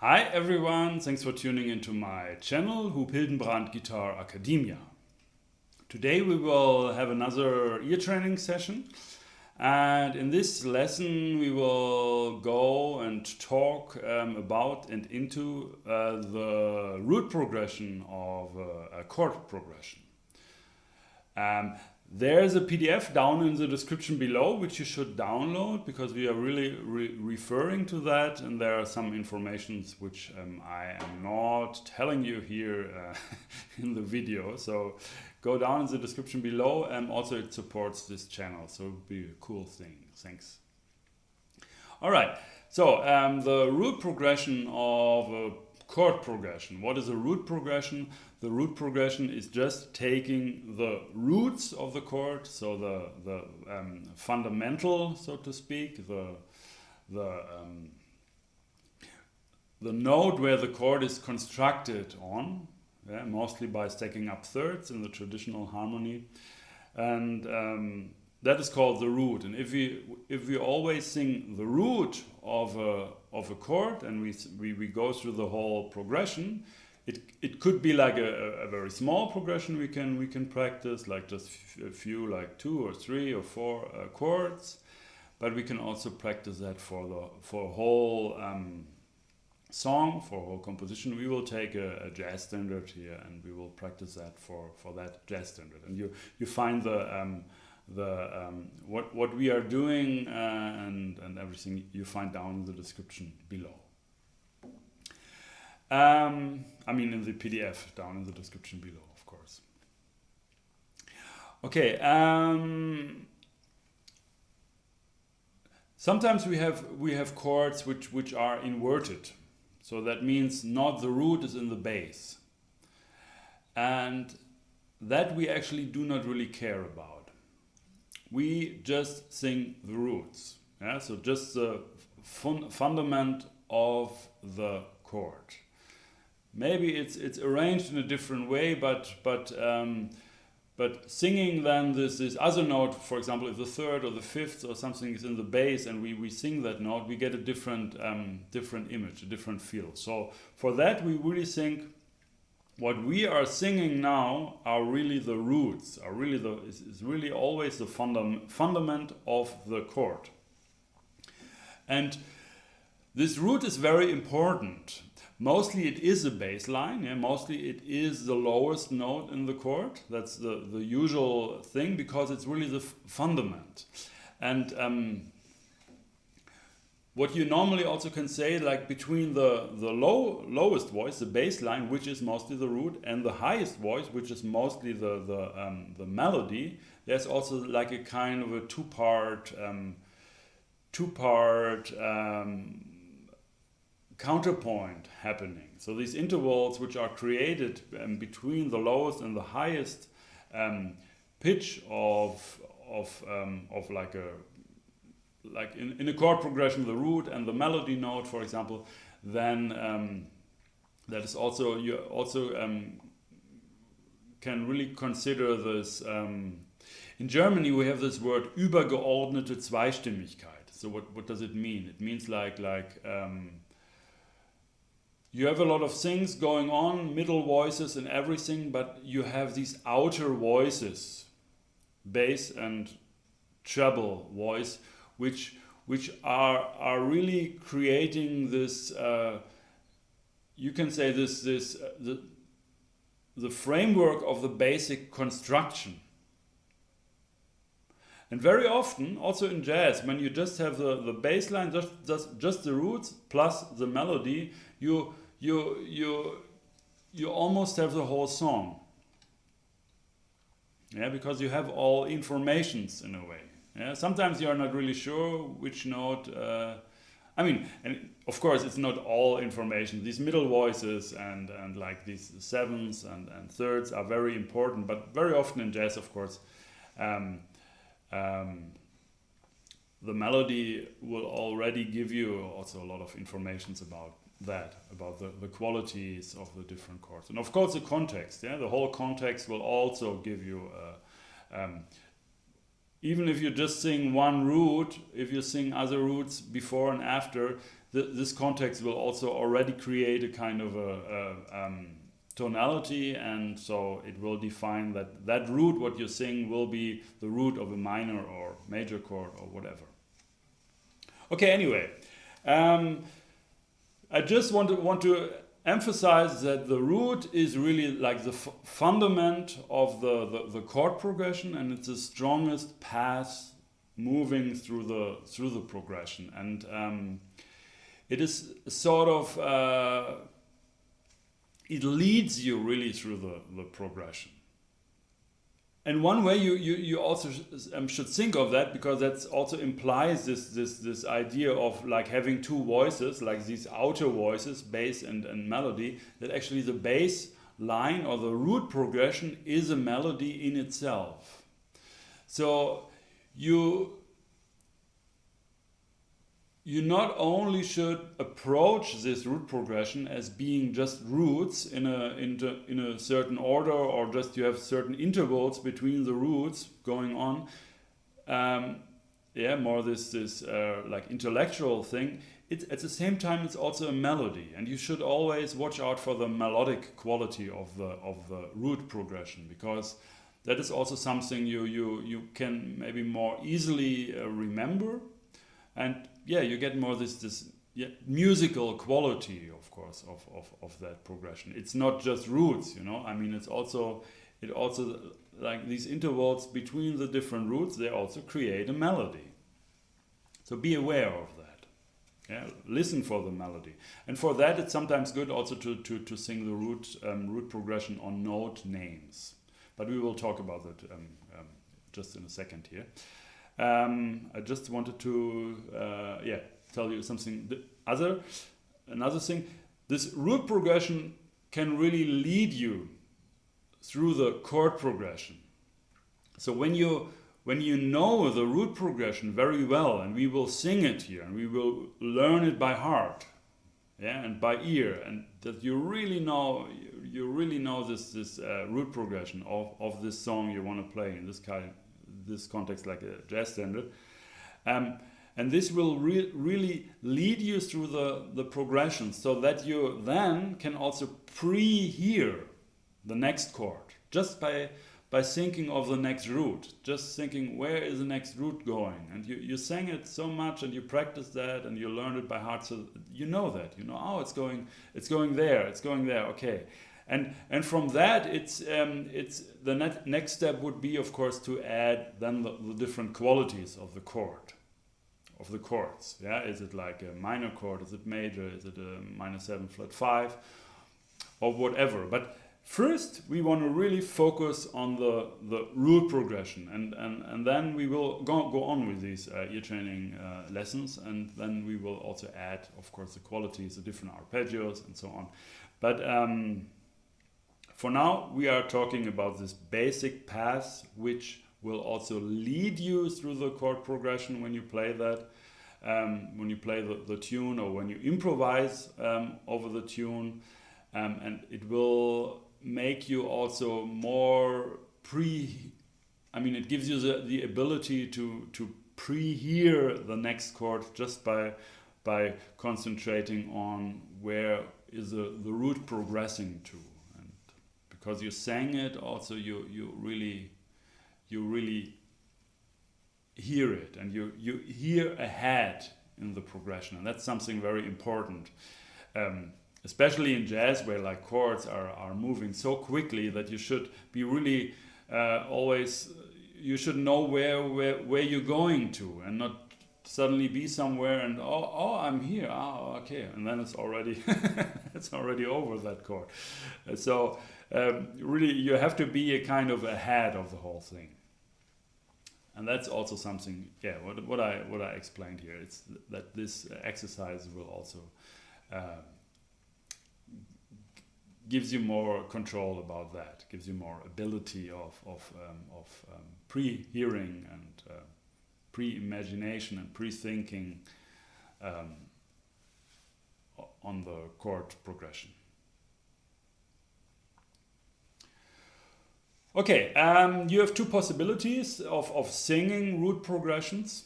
Hi everyone, thanks for tuning into my channel, Huub Hildenbrand Guitar Academia. Today we will have another ear training session, and in this lesson we will go and talk about and into the root progression of a chord progression. There's a PDF down in the description below which you should download because we are really referring to that, and there are some informations which I am not telling you here in the video. So go down in the description below, and also it supports this channel, so it would be a cool thing. Thanks. Alright, so the root progression of a chord progression. What is a root progression? The root progression is just taking the roots of the chord, so the fundamental, so to speak, the note where the chord is constructed on, mostly by stacking up thirds in the traditional harmony, and that is called the root. And if we always sing the root of a chord, and we go through the whole progression, it could be like a very small progression we can practice, like just a few, like 2 or 3 or 4 chords, but we can also practice that for a whole song, for a whole composition. We will take a jazz standard here, and we will practice that for that jazz standard. And you find what we are doing and everything you find down in the description below. I mean in the PDF down in the description below, of course. Okay. Sometimes we have chords which are inverted, so that means not the root is in the bass, and that we actually do not really care about. We just sing the roots, so just the fundament of the chord. Maybe it's arranged in a different way, but singing then this other note, for example, if the third or the fifth or something is in the bass, and we sing that note, we get a different image, a different feel. So for that, we really think what we are singing now are really the roots, is really always the fundament of the chord. And this root is very important. Mostly it is a bass line, mostly it is the lowest note in the chord. That's the usual thing, because it's really the fundament. And what you normally also can say, like between the lowest voice, the bass line, which is mostly the root, and the highest voice, which is mostly the melody, there's also like a kind of a two-part counterpoint happening. So these intervals which are created between the lowest and the highest pitch of like in a chord progression, the root and the melody note, for example, then that is also, you also can really consider this. In Germany we have this word übergeordnete Zweistimmigkeit. So what does it mean? It means like you have a lot of things going on, middle voices and everything, but you have these outer voices, bass and treble voice, which are really creating this. You can say the framework of the basic construction. And very often, also in jazz, when you just have the bass line, just the roots plus the melody, you almost have the whole song. Because you have all informations in a way. Sometimes you are not really sure which note. And of course it's not all information. These middle voices and like these sevenths and thirds are very important, but very often in jazz, of course, the melody will already give you also a lot of informations about the qualities of the different chords. And of course the context, the whole context will also give you even if you just sing one root, if you sing other roots before and after, this context will also already create a kind of tonality, and so it will define that root what you sing will be the root of a minor or major chord or whatever. Okay, anyway, I just want to emphasize that the root is really like the fundament of the chord progression, and it's the strongest path moving through the progression, and it is sort of it leads you really through the progression. And one way you also should think of that, because that also implies this idea of like having two voices, like these outer voices, bass and melody, that actually the bass line or the root progression is a melody in itself. So you not only should approach this root progression as being just roots in a certain order, or just you have certain intervals between the roots going on, more this like intellectual thing. It's at the same time it's also a melody, and you should always watch out for the melodic quality of the root progression, because that is also something you can maybe more easily remember. And you get more this musical quality, of course, of that progression. It's not just roots, I mean, it also like these intervals between the different roots, they also create a melody. So be aware of that. Yeah, listen for the melody, and for that it's sometimes good also to sing the root progression on note names. But we will talk about that just in a second here. I just wanted to tell you something. Another thing, this root progression can really lead you through the chord progression. So when you know the root progression very well, and we will sing it here, and we will learn it by heart, and by ear, and that you really know this root progression of this song you want to play in this context, like a jazz standard, and this will really lead you through the progression, so that you then can also pre-hear the next chord just by thinking of the next root, just thinking where is the next root going, and you sang it so much, and you practice that, and you learn it by heart, so you know that it's going there, okay. And from that, it's the next step would be, of course, to add then the different qualities of the chord, of the chords. Yeah, is it like a minor chord? Is it major? Is it a minor 7 flat 5, or whatever? But first, we want to really focus on the root progression, and then we will go on with these ear training lessons, and then we will also add, of course, the qualities, the different arpeggios, and so on. But for now, we are talking about this basic path, which will also lead you through the chord progression when you play that, when you play the tune, or when you improvise over the tune, and it will make you also more it gives you the ability to pre-hear the next chord just by concentrating on where is the root progressing to. Because you sang it, also you really hear it, and you hear ahead in the progression, and that's something very important, especially in jazz, where like chords are moving so quickly that you should be really always, you should know where you're going to, and not suddenly be somewhere and I'm here, okay, and then it's already over that chord. So really you have to be a kind of ahead of the whole thing, and that's also something what I explained here. It's that this exercise will also gives you more control about that, gives you more ability of pre-hearing and pre-imagination and pre-thinking on the chord progression. Okay, you have two possibilities of singing root progressions.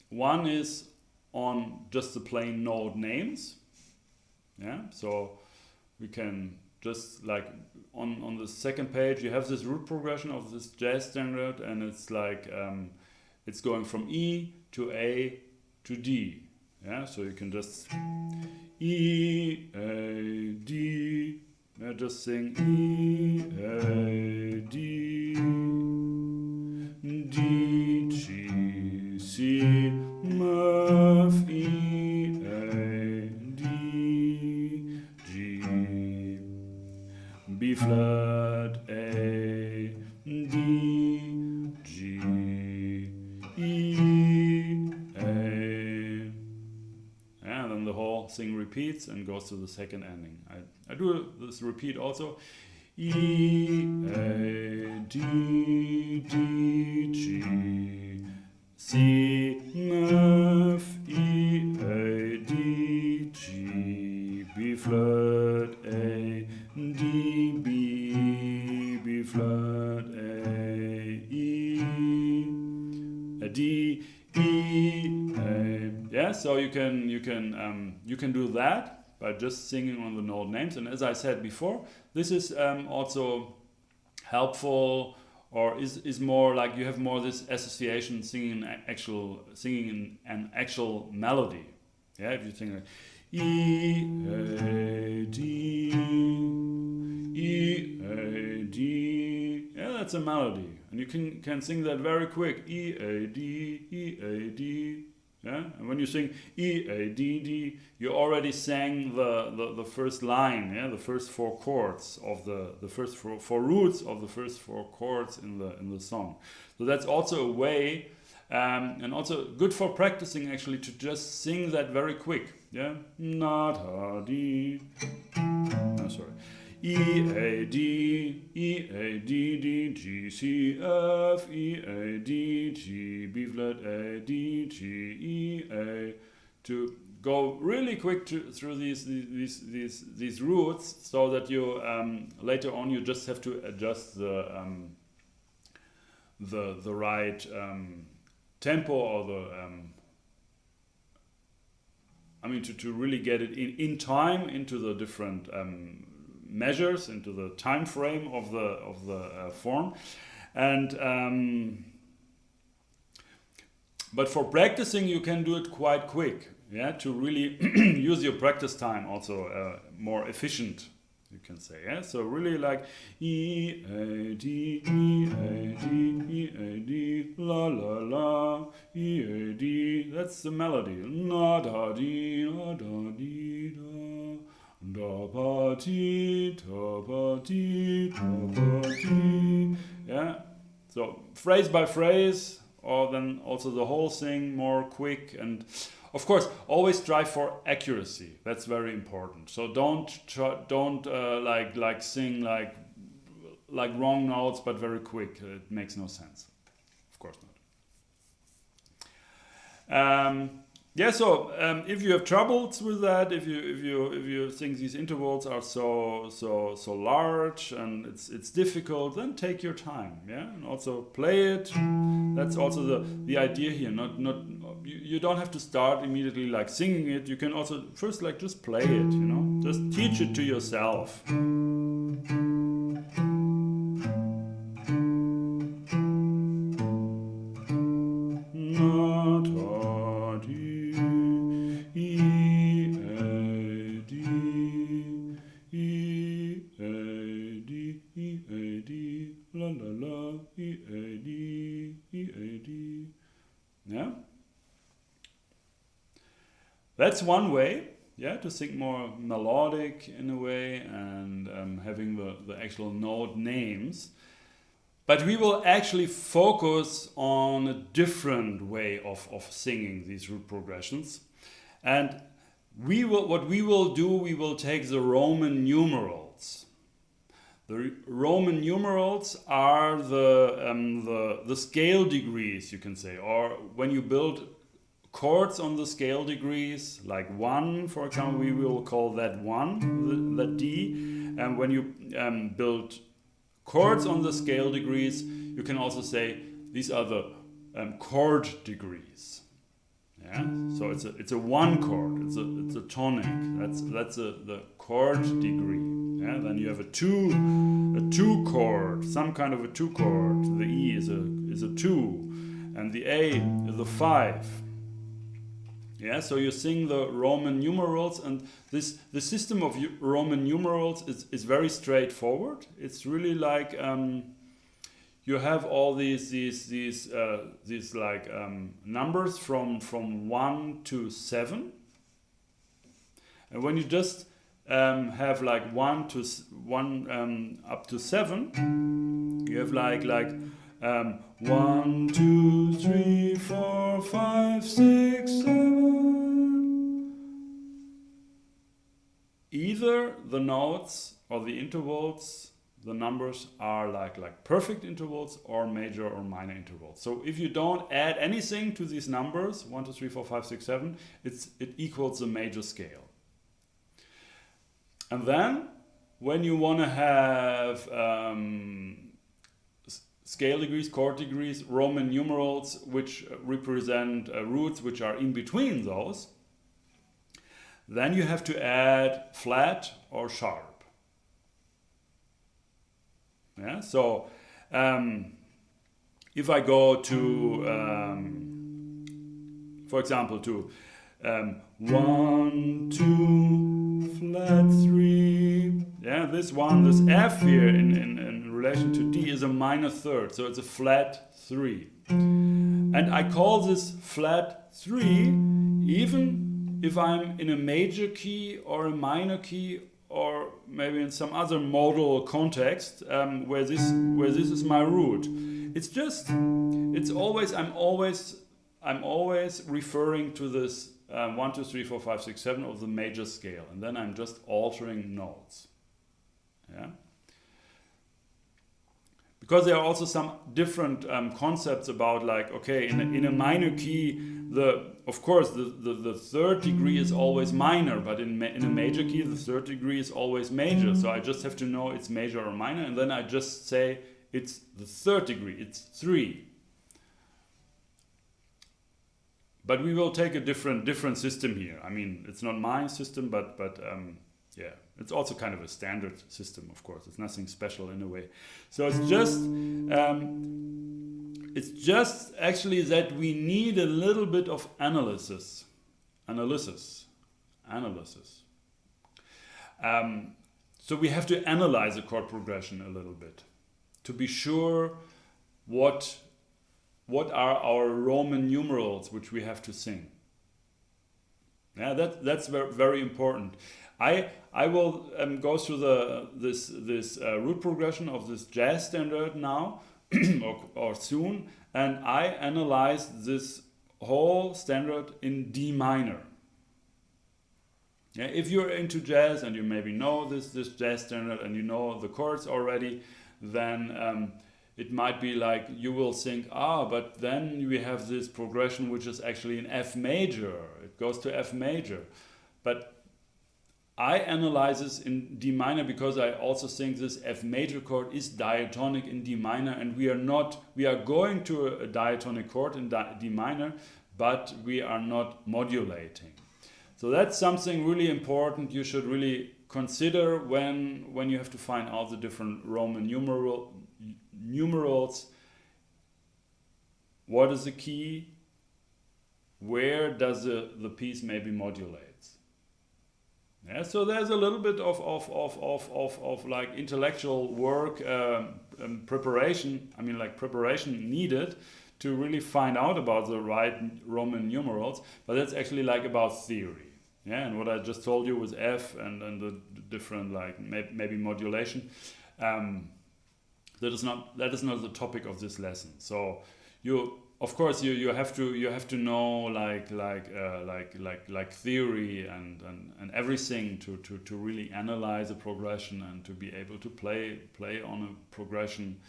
One is on just the plain note names. Yeah, so we can just like on the second page you have this root progression of this jazz standard, and it's like it's going from E to A to D. Yeah, so you can just E, A, D. Yeah, just sing E, A, D, D, G, C, F, E, A, D, G, B flat, A, D, G, E, A. And then the whole thing repeats and goes to the second ending. I do this repeat also. E, A, D, D, G, C, F, E, A, D, G, B flat, A, D, B, B flat, A, E, a D, E, A. Yeah, so you can do that by just singing on the note names. And as I said before, this is also helpful, or is more like you have more this association singing an actual melody. Yeah, if you sing like E, A, D, E, A, D, yeah, that's a melody, and you can sing that very quick. E, A, D, E, A, D. Yeah, and when you sing E, A, D, D, you already sang the first line, yeah, the first four chords of the first four roots of the first four chords in the song. So that's also a way, and also good for practicing actually, to just sing that very quick. Yeah, not ha D. No, sorry. E, A, D, E, A, D, D, G, C, F, E, A, D, G, B flat, A, D, G, E, A, to go really quick through these roots, so that you later on you just have to adjust the right tempo, or the I mean to really get it in time into the different measures, into the time frame of the form. And but for practicing you can do it quite quick, yeah, to really use your practice time also more efficient, you can say. Yeah, so really like E, A, D, E, A, D, E, A, D, la la la, E, A, D, that's the melody. La da dee, la da dee, da. Da ba ti, da ba ti, da ba ti. Yeah, so phrase by phrase, or then also the whole thing more quick. And of course, always strive for accuracy. That's very important. So don't sing like wrong notes, but very quick. It makes no sense. Of course not. Yeah, so if you have troubles with that, if you think these intervals are so large and it's difficult, then take your time, yeah, and also play it. That's also the idea here. Not you don't have to start immediately like singing it. You can also first like just play it, you know, just teach it to yourself. Yeah, that's one way, yeah, to sing more melodic in a way, and having the actual note names. But we will actually focus on a different way of singing these root progressions. And we will take the Roman numerals. The Roman numerals are the scale degrees, you can say, or when you build chords on the scale degrees, like 1, for example, we will call that 1, that D. And when you build chords on the scale degrees, you can also say these are the chord degrees. Yeah? Yeah, so it's a one chord. It's a tonic. That's the chord degree. Yeah, then you have a two chord, some kind of a two chord. The E is a two, and the A is a five. Yeah, so you sing the Roman numerals, and the system of Roman numerals is very straightforward. It's really like you have all these like numbers from 1 to 7, and when you just have like 1 up to 7, you have like 1 2 3 4 5 6 7. Either the notes or the intervals, the numbers are like perfect intervals or major or minor intervals. So if you don't add anything to these numbers, 1 2 3 4 5 6 7, it equals the major scale. And then when you want to have scale degrees, chord degrees, Roman numerals which represent roots which are in between those, then you have to add flat or sharp. Yeah, so if I go to, for example, to 1 2 flat 3, yeah, this F here in relation to D is a minor third, so it's a flat 3, and I call this flat 3 even if I'm in a major key or a minor key, or maybe in some other modal context where this is my root. I'm always referring to this 1 2 3 4 5 6 7 of the major scale, and then I'm just altering notes. Yeah. Because there are also some different concepts about, like, okay, in a minor key, of course the third degree is always minor, but in a major key the third degree is always major. So I just have to know it's major or minor, and then I just say it's the third degree, it's 3. But we will take a different system here. I mean, it's not my system, but yeah, it's also kind of a standard system, of course. It's nothing special in a way. So it's just actually that we need a little bit of analysis. So we have to analyze a chord progression a little bit to be sure what are our Roman numerals which we have to sing. Yeah, that's very, very important. I will go through this root progression of this jazz standard now or soon, and I analyzed this whole standard in D minor. Yeah, if you're into jazz and you maybe know this jazz standard and you know the chords already, then it might be like you will think, but then we have this progression which is actually in F major. It goes to F major. But I analyze this in D minor because I also think this F major chord is diatonic in D minor, and we are going to a diatonic chord in D minor, but we are not modulating. So that's something really important you should really consider when you have to find out the different Roman numerals. What is the key? Where does the piece maybe modulate? Yeah, so there's a little bit of like intellectual work, preparation. I mean, like preparation needed to really find out about the right Roman numerals. But that's actually like about theory. Yeah, and what I just told you with F and the different, like maybe modulation. That is not the topic of this lesson. So of course you have to know like theory and everything to really analyze a progression and to be able to play on a progression.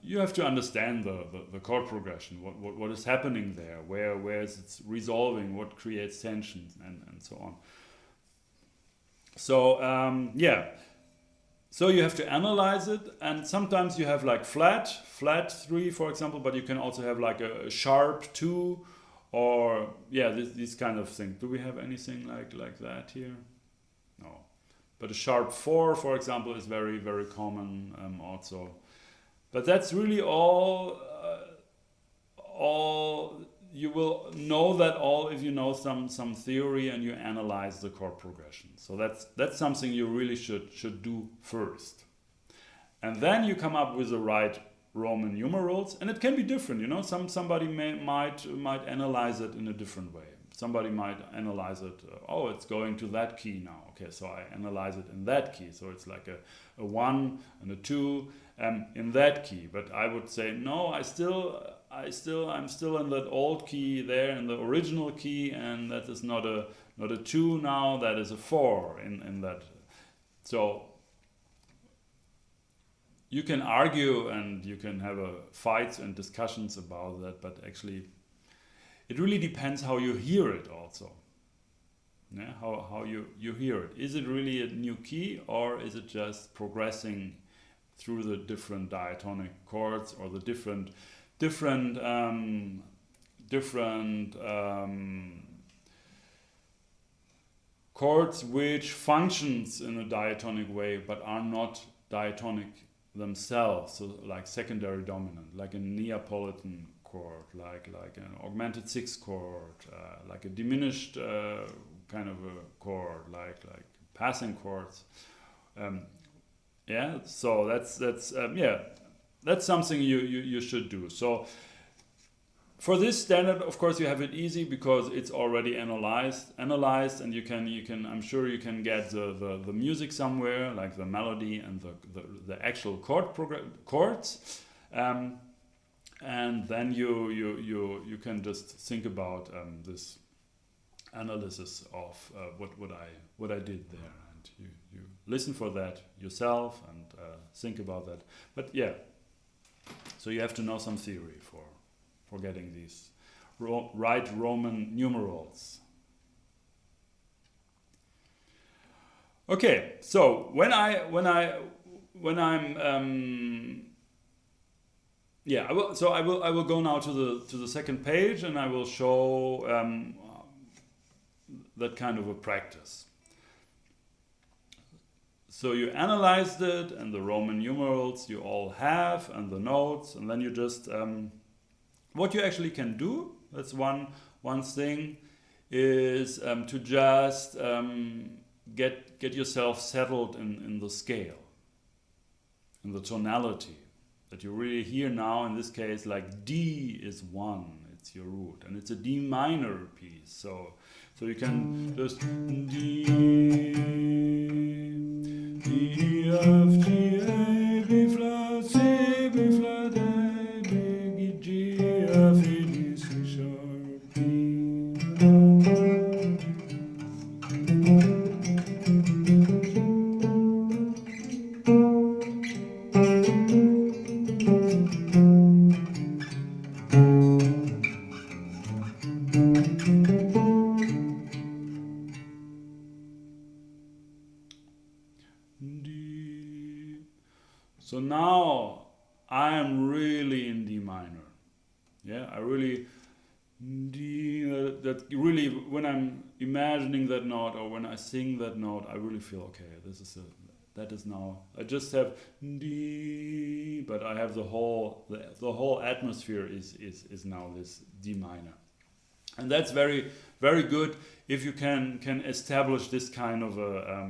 You have to understand the chord progression, what is happening there, where is it resolving, what creates tension, and so on. So yeah. So you have to analyze it, and sometimes you have like flat 3, for example, but you can also have like a sharp 2 or yeah, these kind of things. Do we have anything like that here? No. But a sharp 4, for example, is very, very common also. But that's really all you will know that all if you know some theory and you analyze the chord progression. So that's something you really should do first. And then you come up with the right Roman numerals, and it can be different, you know. Somebody might analyze it in a different way. Somebody might analyze it, oh, it's going to that key now. Okay, so I analyze it in that key. So it's like a 1 and a 2 in that key. But I would say, no, I'm still in that old key there, in the original key, and that is not a 2 now, that is a 4 in that. So you can argue and you can have fights and discussions about that, but actually it really depends how you hear it also. Yeah, how you hear it. Is it really a new key, or is it just progressing through the different diatonic chords or the different chords which functions in a diatonic way but are not diatonic themselves, so like secondary dominant, like a Neapolitan chord, like an augmented 6th chord, like a diminished kind of a chord, like passing chords. Yeah, so that's something you should do. So for this standard, of course, you have it easy because it's already analyzed, and you can I'm sure you can get the music somewhere, like the melody and the actual chords, and then you can just think about this analysis of what I did there, and you listen for that yourself and think about that. But yeah, so you have to know some theory for getting these right Roman numerals. Okay, so when I'm yeah, I will go now to the second page, and I will show that kind of a practice. So you analyzed it, and the Roman numerals you all have, and the notes, and then you just what you actually can do. That's one thing, is to just get yourself settled in the scale, in the tonality that you really hear now. In this case, like D is 1, it's your root, and it's a D minor piece. So you can just D F G A B flat C B flat A B G F E D C sharp B. So now I am really in D minor. Yeah, I really D. That really, when I'm imagining that note or when I sing that note, I really feel okay. That is now. I just have D, but I have the whole atmosphere is now this D minor, and that's very, very good if you can establish this kind of a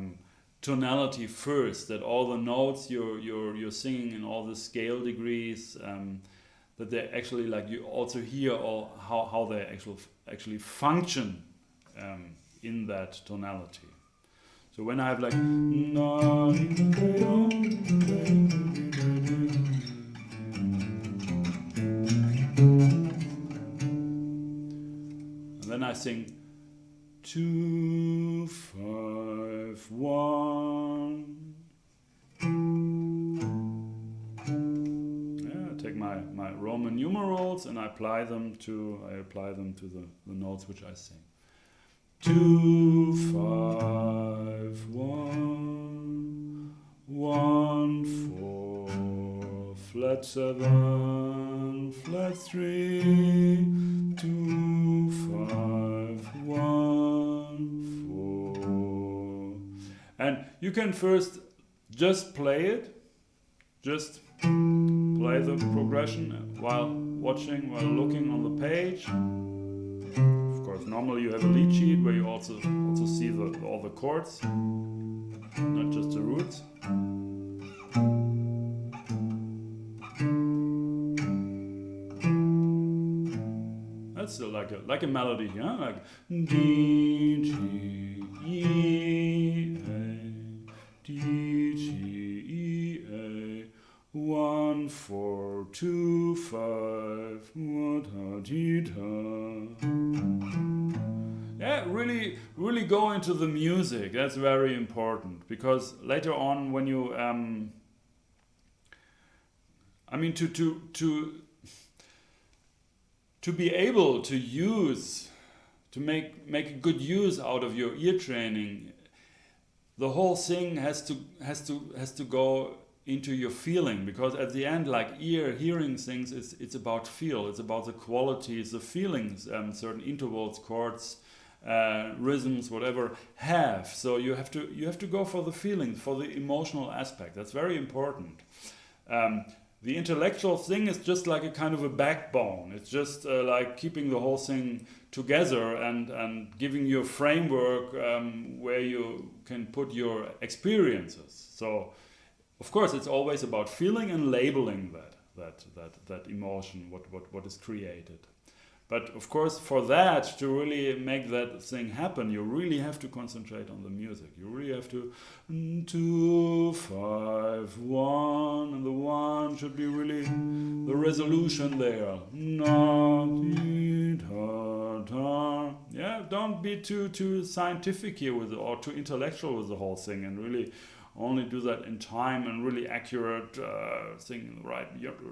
tonality first, that all the notes you're singing in all the scale degrees, that they actually, like, you also hear all how they actually function in that tonality. So when I have like and then I sing 2 5 1. Yeah, I take my Roman numerals and I apply them to the notes which I sing. 2 5 1 1 4 flat 7 flat 3 2 And you can first just play it, just play the progression while watching, while looking on the page. Of course, normally you have a lead sheet where you also see all the chords, not just the roots. That's like a melody, yeah, like D G E A D G E A 1 4 2 5 what dee da. Yeah, really go into the music. That's very important, because later on when you I mean to be able to make a good use out of your ear training, the whole thing has to go into your feeling, because at the end, like hearing things, it's about feel, it's about the qualities, the feelings, certain intervals, chords, rhythms, whatever have. So you have to go for the feeling, for the emotional aspect. That's very important. The intellectual thing is just like a kind of a backbone. It's just like keeping the whole thing together and giving you a framework where you can put your experiences. So, of course, it's always about feeling and labeling that emotion, what is created. But of course, for that to really make that thing happen, you really have to concentrate on the music. You really have to 2 5 1, and the 1 should be really the resolution there. Yeah, don't be too scientific here with it, or too intellectual with the whole thing, and really only do that in time and really accurate thing, right?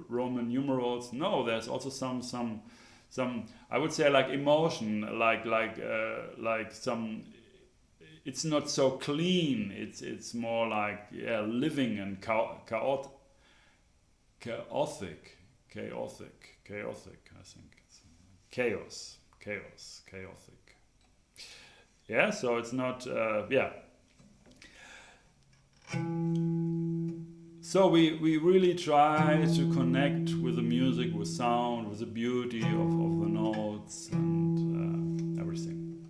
Roman numerals. No, there's also some I would say like emotion, like some. It's not so clean. It's more like living and chaotic. I think it's chaotic. Yeah. So it's not. So we really try to connect with the music, with sound, with the beauty of the notes and everything.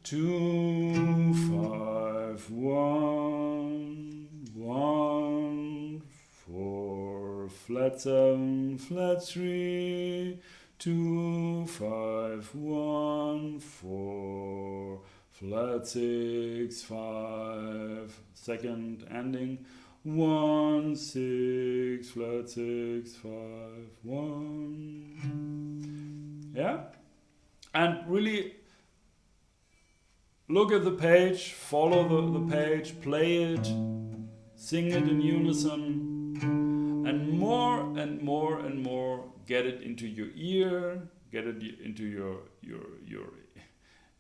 2 5 1 1 4 flat 7 flat 3 2 5 1 4 flat 6 5 second ending 1 6 flat 6 5 1. Yeah, and really look at the page, follow the page, play it, sing it in unison, and more and more and more get it into your ear, get it into your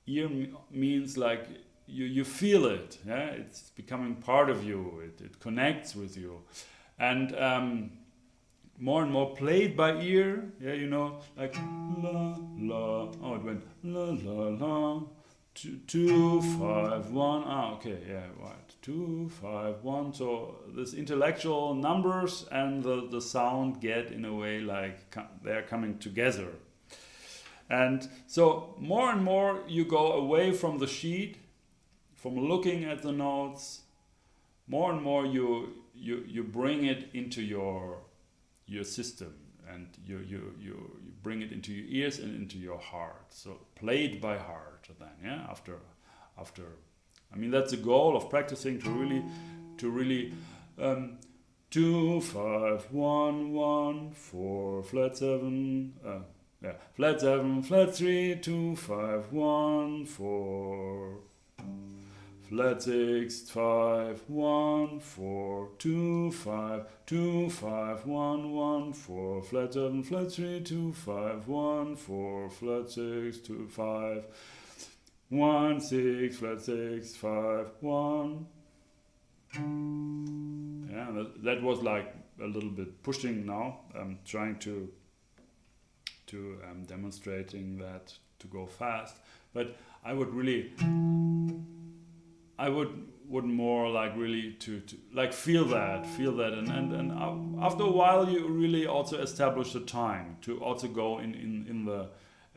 ear means like you feel it, yeah? It's becoming part of you, it connects with you. And more and more played by ear, yeah, you know, like la la, oh, it went la la la, 2 5 1, okay, yeah, right, 2 5 1. So this intellectual numbers and the sound get in a way like they're coming together. And so more and more you go away from the sheet, from looking at the notes, more and more you bring it into your system, and you bring it into your ears and into your heart. So play it by heart then, yeah, after I mean, that's the goal of practicing, to really 2 5 1 1 4 flat 7 flat 7 flat 3 2 5 1 4 flat 6 5 1 4 2 5 2 5 1 1 4 flat 7 flat 3 2 5 1 4 flat 6 2 5 1 6 flat 6 5 1. Yeah, that was like a little bit pushing now. I'm trying to demonstrating that to go fast, but I would really I would more like really to like feel that, and after a while you really also establish the time to also go in the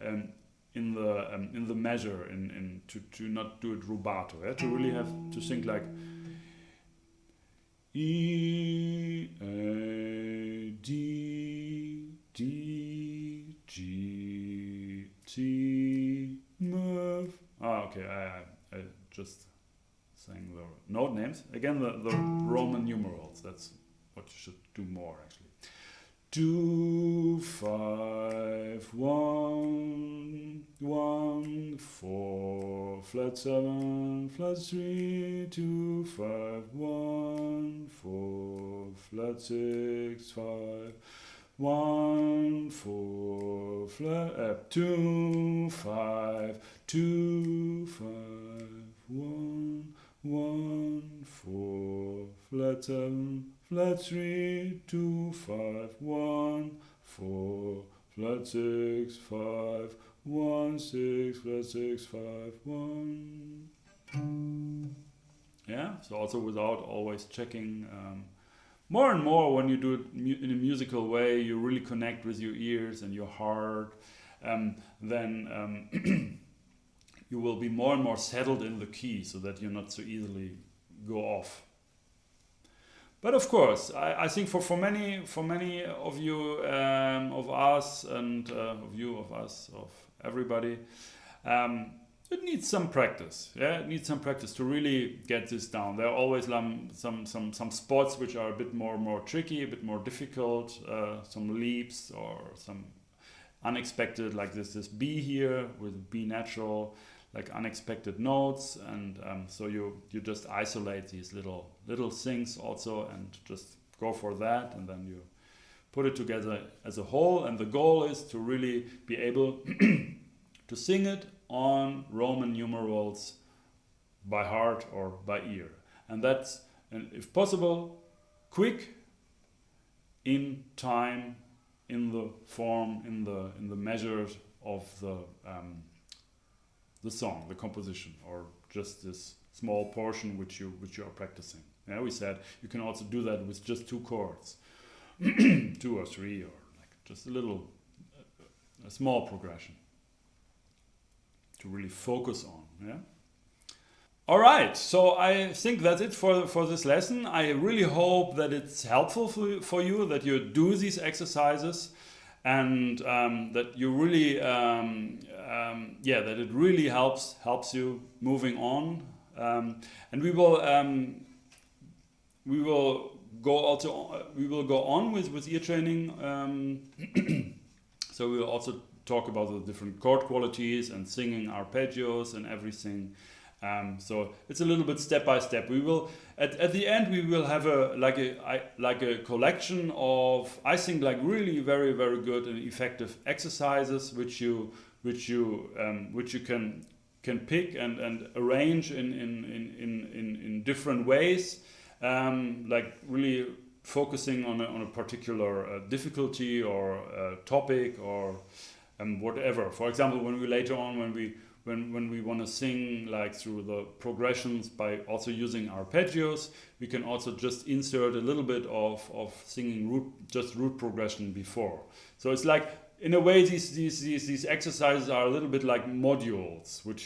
um, in the measure, in to not do it rubato, yeah? To really have to think like E, A, D, D, G, T, F. Ah, okay, I just saying the note names. Again, the Roman numerals. That's what you should do more, actually. 2, 5, 1, 1, 4, flat 7, flat 3, 2, 5, 1, 4, flat 6, 5, 1, 4, flat 2, 5, 2, 5, 1, 1, 4, flat 7, flat 3, 2, 5, 1, 4, flat 6, 5, 1, 6, flat 6, 5, 1. Yeah, so also without always checking. More and more, when you do it in a musical way, you really connect with your ears and your heart. Then you will be more and more settled in the key, so that you're not so easily go off. But of course, I think for many of you, of us, and of us, of everybody, it needs some practice. Yeah, it needs some practice to really get this down. There are always some spots which are a bit more tricky, a bit more difficult, some leaps or some unexpected, like this B here with B natural, like unexpected notes, and so you just isolate these little things also and just go for that, and then you put it together as a whole, and the goal is to really be able to sing it on Roman numerals by heart or by ear, and that's, and if possible, quick, in time, in the form, in the measures of the song, the composition, or just this small portion which you are practicing. Yeah, we said you can also do that with just 2 chords, 2 or 3, or like just a small progression to really focus on. Yeah. All right, so I think that's it for this lesson. I really hope that it's helpful for you, that you do these exercises, and that you really, that it really helps you moving on. And we will go on with ear training. So we will also talk about the different chord qualities and singing arpeggios and everything. So it's a little bit step by step. We will at the end we will have a collection of, I think, like really very good and effective exercises which you can pick and arrange in different ways, like really focusing on a particular difficulty or topic or whatever. For example, when we later on when we want to sing like through the progressions by also using arpeggios, we can also just insert a little bit of singing root progression before. So it's like, in a way, these exercises are a little bit like modules, which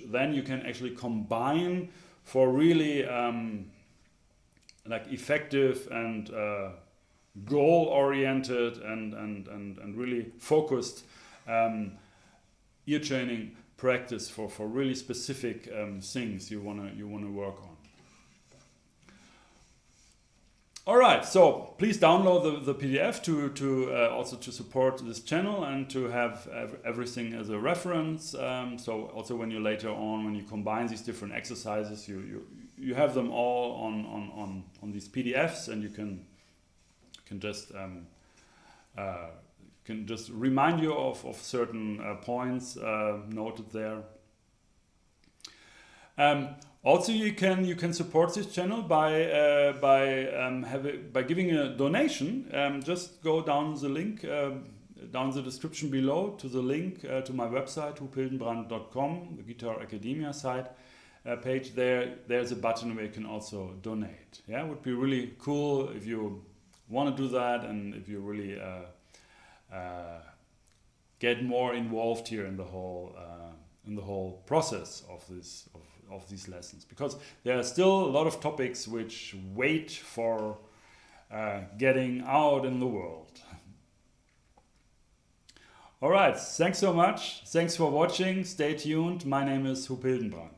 then you can actually combine for really like effective and goal oriented and really focused ear training practice for really specific things you wanna work on. All right, so please download the PDF to also to support this channel and to have everything as a reference. So also when you later on, when you combine these different exercises, you have them all on these PDFs, and you can just remind you of certain points noted there. Also, you can support this channel by giving a donation. Just go down the link, down the description below, to the link to my website, hupildenbrand.com, the Guitar Academia site. page there's a button where you can also donate. Yeah, it would be really cool if you want to do that, and if you really get more involved here in the whole process of these lessons, because there are still a lot of topics which wait for getting out in the world. All right, thanks so much. Thanks for watching. Stay tuned. My name is Huub Hildenbrand.